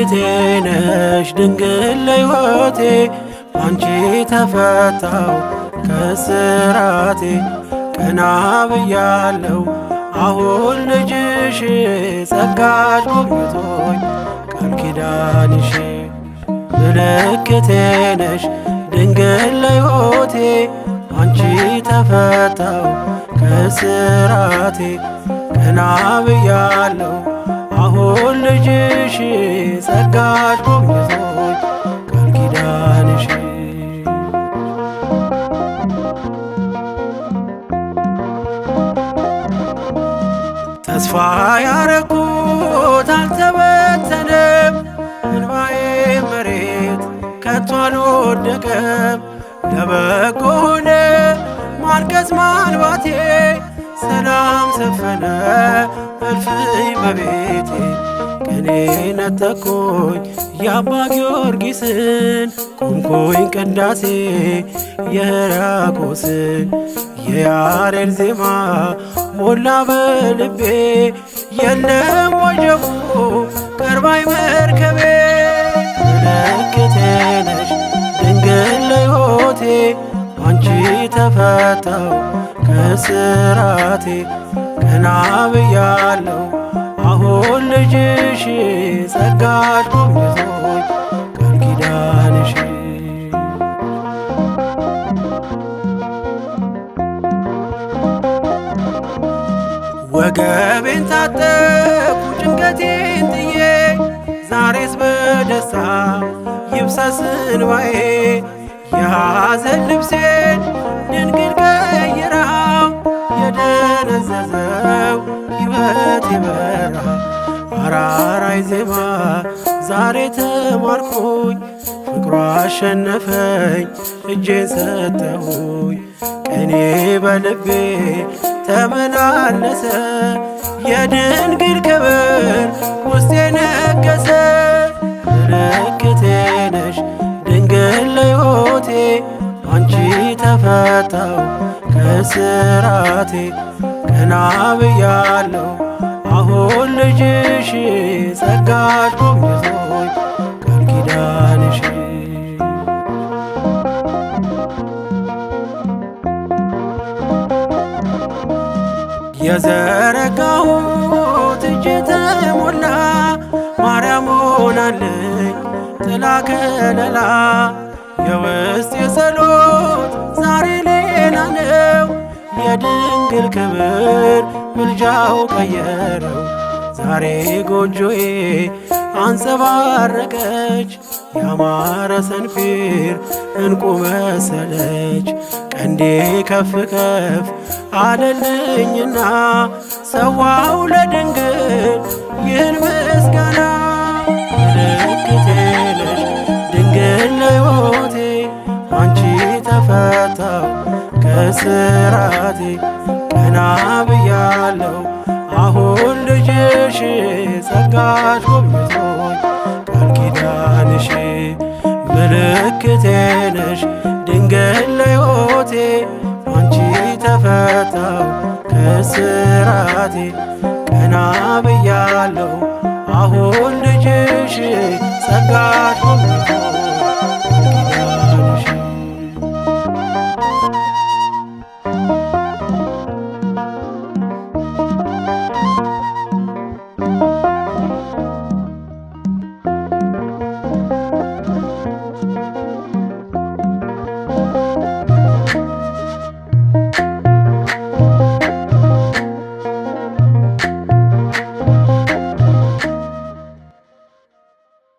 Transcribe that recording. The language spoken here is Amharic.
ምልክቴ ነሽ ድንግል ለሕይወቴ አንቺ ተፈታው ከስራቴ ቀና ብያለው አሁን ልጅሽ ጸጋሽ ጎብኝቶኝ ቃል ኪዳንሽ ምልክቴ ነሽ ድንግል ለሕይወቴ አንቺ ተፈታው ከስራቴ ቀና ብያለው አሁን ልጅሽ ጸጋሽ ጎብኝቶኝ ቃል ኪዳንሽ ተስፋ ያረኩት አልተበተነም እንባዬ መሬት ከቶ አልወደቀም ለበጎ ሆነ ማልቀስ ማልባቴ ሰላም ሰፈነ እልፍኝ በቤቴ ቀኔ ነጠቆኝ የአባ ጊዮርጊስን ቆምኩኝ ቅዳሴ የሕርያቆስን የያሬድ ዜማ ሞላ በልቤ የለም ወጀቡ ቀርባይ መርከቤ ምልክቴ ነሽ ድንግል ለሕይወቴ አንቺ ተፈታው ከስራቴ ቀና ብያለው አሁን ልጅሽ ጸጋሽ ጎብኝቶኝ ቃል ኪዳንሽ ወገቤን ታጠቅኩ ጭንቀቴን ጥዬ ዛሬስ በደስታ ይብሰስ እንባዬ የሐዘን ልብሴን ድንግል ቀይራው የደነዘዘው ሕይወቴ በራ አራራይ ዜማ ዛሬ ተማርኩኝ ፍቅሯ አሸነፈኝ እጄን ሰጠሁኝ ቀኔ በልቤ ተመላለሰ የድንግል ክብር ውስጤ ነገሰ ምልክቴ ነሽ ድንግል ለሕይወቴ አንቺ ተፈታው ከስራቴ ቀና ብያለው አሁን ልጅሽ ጸጋሽ ጎብኝቶኝ ቃል ኪዳንሽ የዘረጋሁት እጄ ተሞላ ማርያም ሆናለኝ ጥላ ከለላ የውስጥ የጸሎት ዛሬ ሌላ ነው የድንግል ክብር ምልጃው ቀየረው ዛሬ ጎጆዬ አንጸባረቀች ያማረ ሰንፔር እንቁ መሰለች ቀንዴ ከፍ ከፍ አለልኝና ሰዋው ለድንግል ይህን ምስጋና ምልክቴ ነሽ ድንግል ለሕይወቴ አንቺ ተፈታው ከስራቴ ቀና ብያለው አሁን ልጅሽ ጸጋሽ ጎብኝቶኝ ቃል ኪዳንሽ ምልክቴ ነሽ ድንግል ለሕይወቴ አንቺ ተፈታው ከስራቴ ቀና ብያለው አሁን ልጅሽ ጸጋሽ